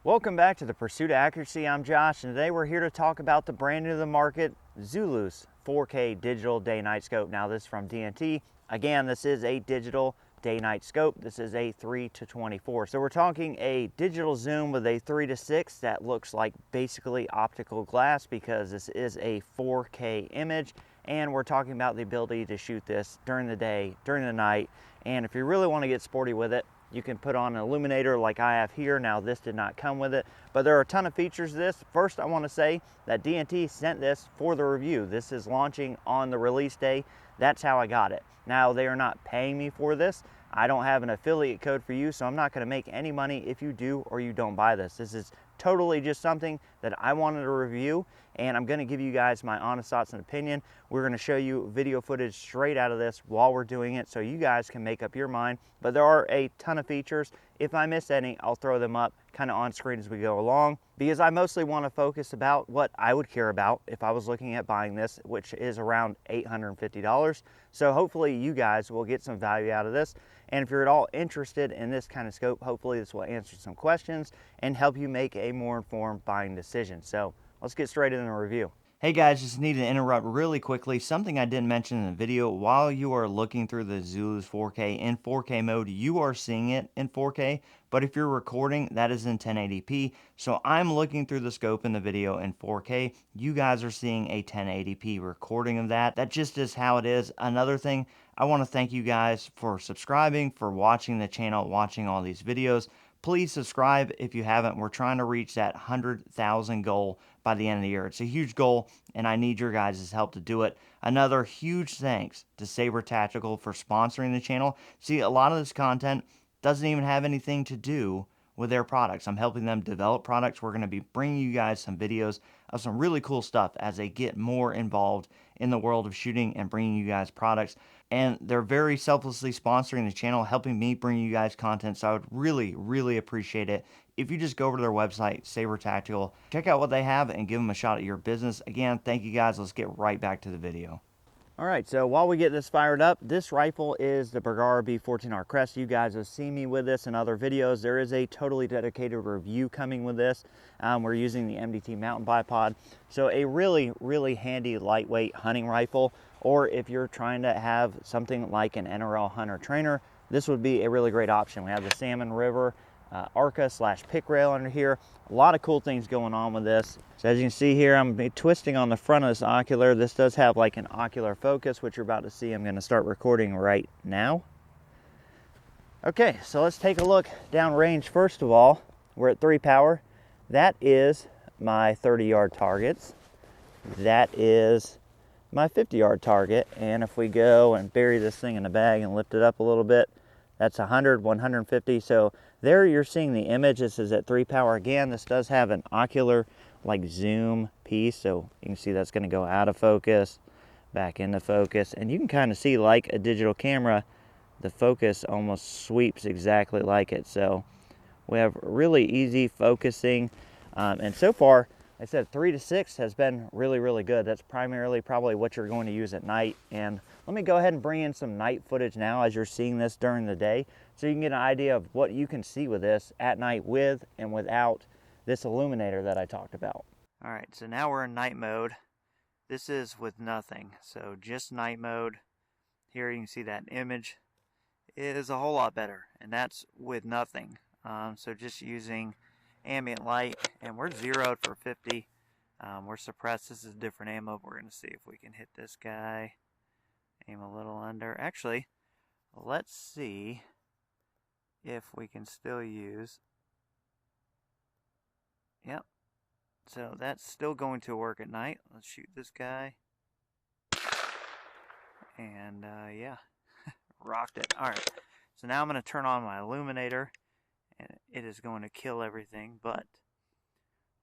Welcome back to the Pursuit of Accuracy. I'm Josh, and today we're here to talk about the brand new to the market Zulus 4K digital day-night scope. Now this is from DNT. Again, this is a digital day-night scope. This is a 3-24. So we're talking a digital zoom with a 3-6 that looks like basically optical glass because this is a 4K image, and we're talking about the ability to shoot this during the day, during the night, and if you really want to get sporty with it, you can put on an illuminator like I have here. Now this did not come with it, but there are a ton of features to this. First, I want to say that DNT sent this for the review. This is launching on the release day. That's how I got it. Now they are not paying me for this. I don't have an affiliate code for you, so I'm not going to make any money if you do or you don't buy this. This is totally just something that I wanted to review, and I'm going to give you guys my honest thoughts and opinion. We're going to show you video footage straight out of this while we're doing it so you guys can make up your mind. But there are a ton of features. If I miss any, I'll throw them up kind of on screen as we go along, because I mostly want to focus about what I would care about if I was looking at buying this, which is around $850. So hopefully you guys will get some value out of this. And if you're at all interested in this kind of scope, hopefully this will answer some questions and help you make a more informed buying decision. So let's get straight into the review. Hey guys, just need to interrupt really quickly. Something I didn't mention in the video: while you are looking through the Zulus 4K in 4K mode, you are seeing it in 4K, but if you're recording, that is in 1080p. So I'm looking through the scope in the video in 4K. You guys are seeing a 1080p recording of that. That just is how it is. Another thing, I want to thank you guys for subscribing, for watching the channel, watching all these videos. Please subscribe if you haven't. We're trying to reach that 100,000 goal by the end of the year. It's a huge goal, and I need your guys' help to do it. Another huge thanks to Saber Tactical for sponsoring the channel. See, a lot of this content doesn't even have anything to do with their products. I'm helping them develop products. We're going to be bringing you guys some videos of some really cool stuff as they get more involved in the world of shooting and bringing you guys products. And they're very selflessly sponsoring the channel, helping me bring you guys content. So I would really appreciate it if you just go over to their website, Saber Tactical, check out what they have and give them a shot at your business. Again, thank you guys. Let's get right back to the video. All right, so while we get this fired up, this rifle is the Bergara B14R Crest. You guys have seen me with this in other videos. There is a totally dedicated review coming with this. We're using the MDT mountain bipod. So a really handy lightweight hunting rifle, or if you're trying to have something like an NRL hunter trainer, this would be a really great option. We have the Salmon River Arca / pick rail under here. A lot of cool things going on with this. So as you can see here, I'm twisting on the front of this ocular. This does have like an ocular focus, which you're about to see. I'm going to start recording right now. Okay, so let's take a look down range. First of all, we're at 3 power. That is my 30-yard targets. That is my 50-yard target. And if we go and bury this thing in the bag and lift it up a little bit, that's 100, 150. So there you're seeing the image. This is at 3 power. Again, this does have an ocular like zoom piece. So you can see that's going to go out of focus, back into focus. And you can kind of see, like a digital camera, the focus almost sweeps exactly like it. So we have really easy focusing. And so far, I said 3-6 has been really good. That's primarily probably what you're going to use at night. And let me go ahead and bring in some night footage now as you're seeing this during the day, so you can get an idea of what you can see with this at night with and without this illuminator that I talked about. All right, so now we're in night mode. This is with nothing, so just night mode. Here you can see that image is a whole lot better, and that's with nothing. So just using ambient light, and we're zeroed for 50. We're suppressed. This is different ammo. We're going to see if we can hit this guy. Aim a little under. Actually, let's see if we can still use. Yep. So that's still going to work at night. Let's shoot this guy. And yeah, rocked it. All right. So now I'm going to turn on my illuminator, and it is going to kill everything, but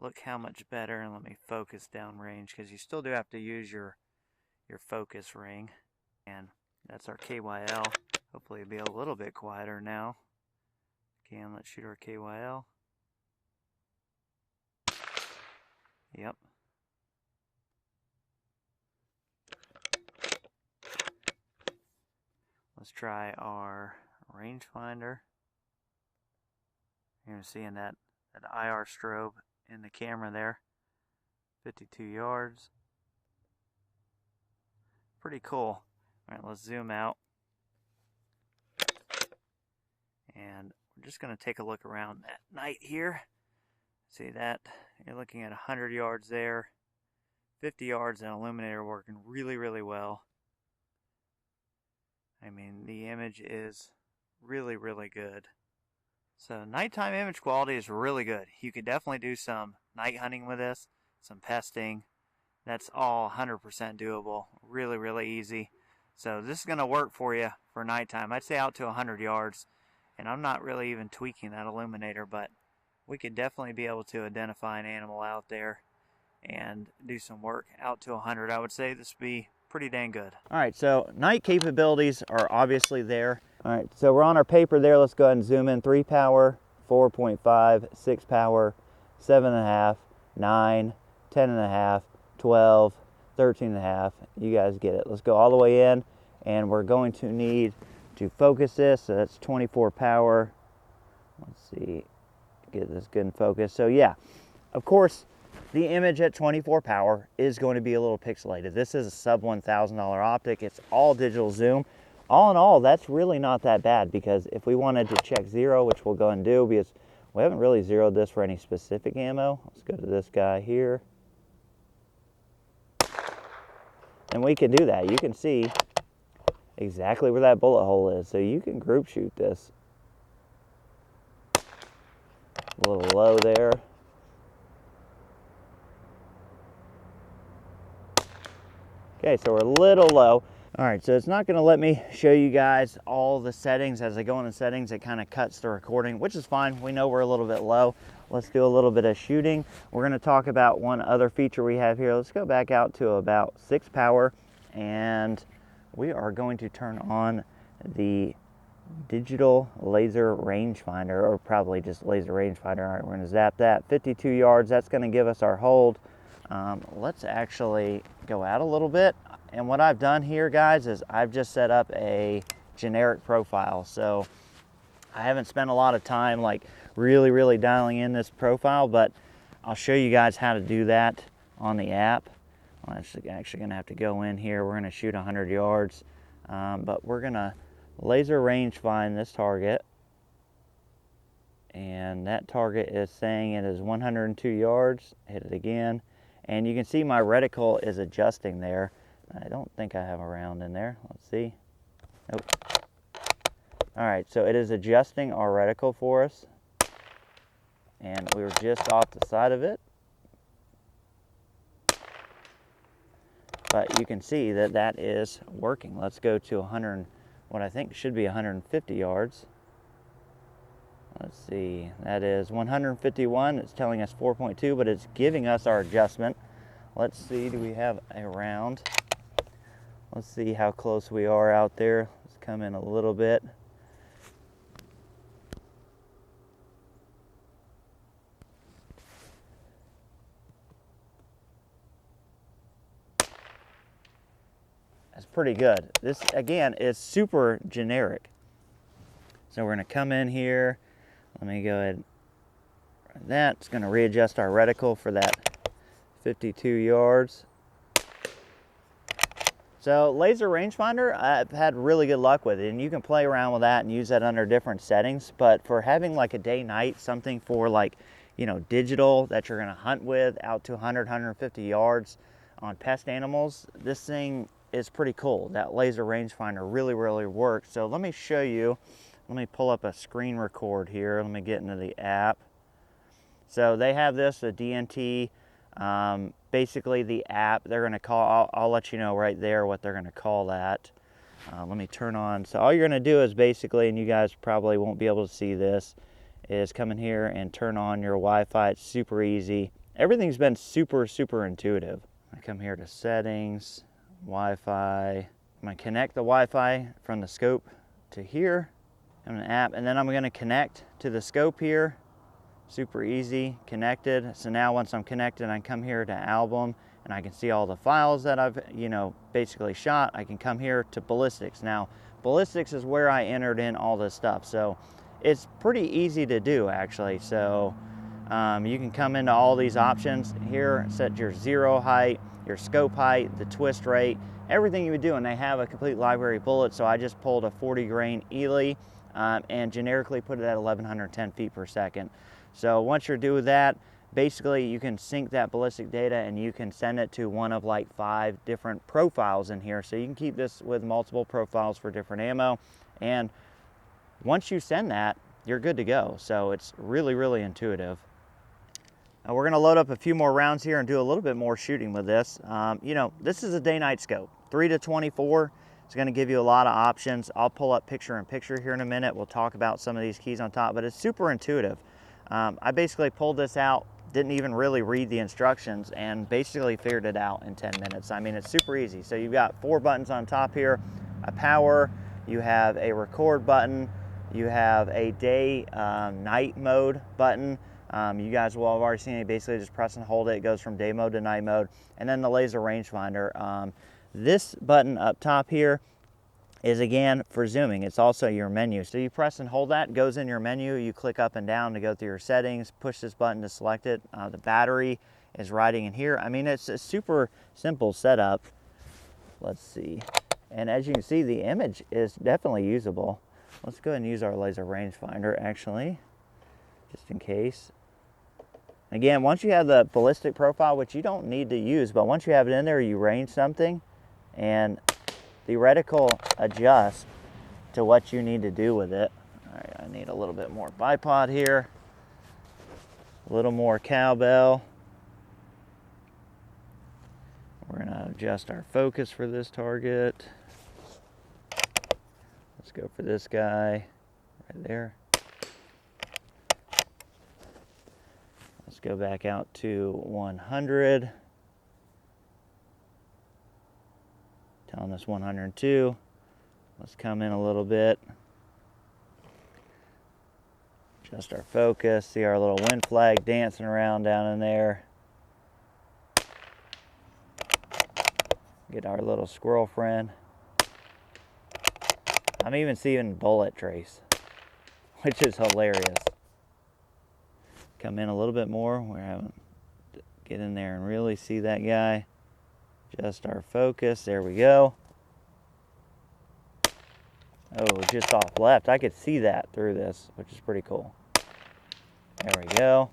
look how much better. And let me focus downrange, because you still do have to use your focus ring. And that's our KYL. Hopefully it'll be a little bit quieter now. Again, let's shoot our KYL. Yep. Let's try our rangefinder. You're seeing that that IR strobe in the camera there. 52 yards. Pretty cool. All right, let's zoom out. And we're just going to take a look around at night here. See that? You're looking at 100 yards there. 50 yards and illuminator working really, really well. I mean, the image is really, really good. So nighttime image quality is really good. You could definitely do some night hunting with this, some pesting. That's all 100% doable. Really, really easy. So this is going to work for you for nighttime. I'd say out to 100 yards. And I'm not really even tweaking that illuminator, but we could definitely be able to identify an animal out there and do some work out to 100. I would say this would be pretty dang good. All right, so night capabilities are obviously there. All right, so we're on our paper there. Let's go ahead and zoom in. 3 power, 4.5, 6 power, 7.5, 9, 10.5, 12, 13.5. You guys get it. Let's go all the way in, and we're going to need to focus this. So that's 24 power. Let's see, get this good in focus. So yeah, of course, the image at 24 power is going to be a little pixelated. This is a sub $1,000 optic. It's all digital zoom. All in all, that's really not that bad, because if we wanted to check zero, which we'll go and do, because we haven't really zeroed this for any specific ammo. Let's go to this guy here. And we can do that. You can see exactly where that bullet hole is. So you can group shoot this. A little low there. Okay, so we're a little low. All right, so it's not gonna let me show you guys all the settings. As I go into settings, it kind of cuts the recording, which is fine. We know we're a little bit low. Let's do a little bit of shooting. We're gonna talk about one other feature we have here. Let's go back out to about 6 power, and we are going to turn on the digital laser rangefinder, or probably just laser rangefinder. All right, we're gonna zap that. 52 yards, that's gonna give us our hold. Let's actually go out a little bit. And what I've done here, guys, is I've just set up a generic profile. So I haven't spent a lot of time like really dialing in this profile, but I'll show you guys how to do that on the app. I'm actually gonna have to go in here. We're gonna shoot 100 yards, but we're gonna laser range find this target. And that target is saying it is 102 yards. Hit it again. And you can see my reticle is adjusting there. I don't think I have a round in there. Let's see. Nope. All right, so it is adjusting our reticle for us. And we were just off the side of it. But you can see that that is working. Let's go to 100, what I think should be 150 yards. Let's see, that is 151. It's telling us 4.2, but it's giving us our adjustment. Let's see, do we have a round? Let's see how close we are out there. Let's come in a little bit. That's pretty good. This, again, is super generic. So we're going to come in here. Let me go ahead. That's going to readjust our reticle for that 52 yards. So laser rangefinder, I've had really good luck with it, and you can play around with that and use that under different settings. But for having like a day-night, something for like, you know, digital that you're going to hunt with out to 100, 150 yards on pest animals, this thing is pretty cool. That laser rangefinder really works. So let me show you. Let me pull up a screen record here. Let me get into the app. So they have this, a DNT. Basically the app, they're gonna call, I'll let you know right there what they're gonna call that. Let me turn on, so all you're gonna do is basically, and you guys probably won't be able to see this, is come in here and turn on your Wi-Fi. It's super easy. Everything's been super intuitive. I come here to settings, Wi-Fi. I'm gonna connect the Wi-Fi from the scope to here. I'm an app, and then I'm gonna connect to the scope here. Super easy, connected. So now once I'm connected, I come here to album, and I can see all the files that I've, you know, basically shot. I can come here to ballistics. Now, ballistics is where I entered in all this stuff. So it's pretty easy to do, actually. So You can come into all these options here, set your zero height, your scope height, the twist rate, everything you would do, and they have a complete library of bullets. So I just pulled a 40 grain Ely and generically put it at 1110 feet per second. So once you're done with that, basically you can sync that ballistic data and you can send it to one of like 5 different profiles in here. So you can keep this with multiple profiles for different ammo, and once you send that, you're good to go. So it's really, really intuitive. Now we're gonna load up a few more rounds here and do a little bit more shooting with this. You know, this is a day-night scope. 3 to 24, it's gonna give you a lot of options. I'll pull up picture-in-picture here in a minute. We'll talk about some of these keys on top, but it's super intuitive. I basically pulled this out, didn't even really read the instructions, and basically figured it out in 10 minutes. I mean, it's super easy. So you've got 4 buttons on top here, a power, you have a record button, you have a day, night mode button. You guys will have already seen it. Basically just press and hold it. It goes from day mode to night mode. And then the laser rangefinder. This button up top here is again for zooming. It's also your menu. So you press and hold that, it goes in your menu. You click up and down to go through your settings, push this button to select it. The battery is riding in here. I mean, it's a super simple setup. Let's see. And as you can see, the image is definitely usable. Let's go ahead and use our laser rangefinder actually, just in case. Again, once you have the ballistic profile, which you don't need to use, but once you have it in there, you range something and the reticle adjusts to what you need to do with it. All right, I need a little bit more bipod here, a little more cowbell. We're gonna adjust our focus for this target. Let's go for this guy right there. Let's go back out to 100. Telling us 102. Let's come in a little bit. Adjust our focus. See our little wind flag dancing around down in there. Get our little squirrel friend. I'm even seeing bullet trace, which is hilarious. Come in a little bit more. We're having to get in there and really see that guy. Adjust our focus. There we go. Oh, just off left. I could see that through this, which is pretty cool. There we go.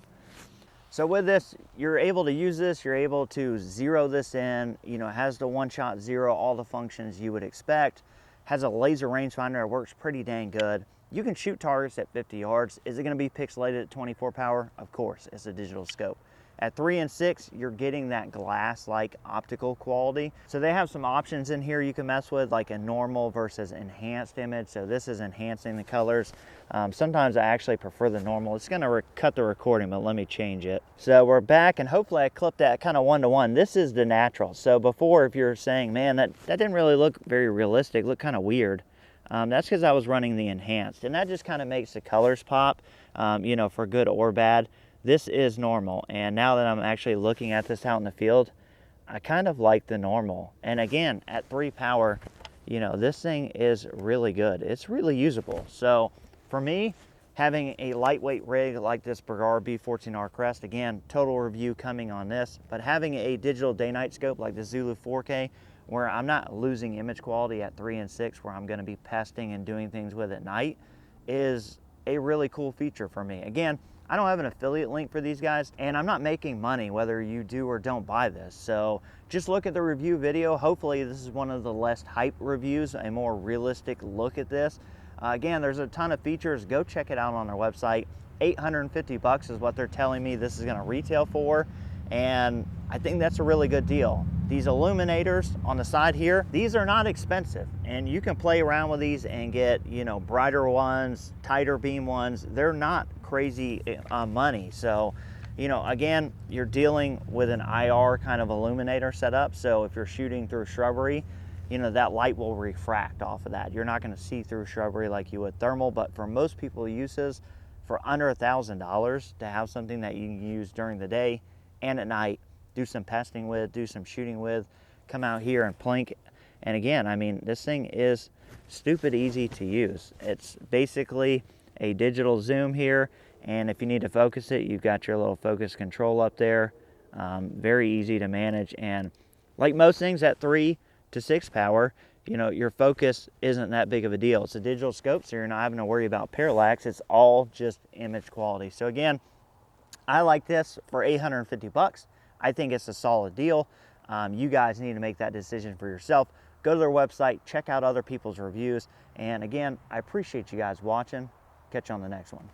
So with this, you're able to use this. You're able to zero this in. You know, it has the one-shot zero, all the functions you would expect. Has a laser rangefinder. It works pretty dang good. You can shoot targets at 50 yards. Is it going to be pixelated at 24 power? Of course, it's a digital scope. At 3 and 6, you're getting that glass-like optical quality. So they have some options in here you can mess with, like a normal versus enhanced image. So this is enhancing the colors. Sometimes I actually prefer the normal. It's gonna cut the recording, but let me change it. So we're back, and hopefully I clipped that kind of one-to-one. This is the natural. So before, if you're saying, man, that didn't really look very realistic, looked kind of weird. That's because I was running the enhanced, and that just kind of makes the colors pop, you know, for good or bad. This is normal, and now that I'm actually looking at this out in the field, I kind of like the normal. And again, at 3 power, you know, this thing is really good. It's really usable. So for me, having a lightweight rig like this Bergara B14R Crest, again, total review coming on this, but having a digital day-night scope like the Zulu 4K, where I'm not losing image quality at 3 and 6, where I'm gonna be pesting and doing things with at night, is a really cool feature for me. Again, I don't have an affiliate link for these guys, and I'm not making money whether you do or don't buy this. So just look at the review video. Hopefully this is one of the less hype reviews, a more realistic look at this. Again, there's a ton of features. Go check it out on their website. $850 is what they're telling me this is gonna retail for, and I think that's a really good deal. These illuminators on the side here, these are not expensive, and you can play around with these and get, you know, brighter ones, tighter beam ones. They're not crazy money. So, you know, again, you're dealing with an IR kind of illuminator setup. So if you're shooting through shrubbery, you know, that light will refract off of that. You're not going to see through shrubbery like you would thermal, but for most people uses, for under $1,000 to have something that you can use during the day and at night, do some pesting with, do some shooting with, come out here and plink. And again, I mean, this thing is stupid easy to use. It's basically a digital zoom here, And if you need to focus it, you've got your little focus control up there. Very easy to manage. And like most things at 3 to 6 power, you know, your focus isn't that big of a deal. It's a digital scope, so you're not having to worry about parallax. It's all just image quality. So again, I like this for 850 bucks. I think it's a solid deal. You guys need to make that decision for yourself. Go to their website, check out other people's reviews. And again, I appreciate you guys watching. Catch you on the next one.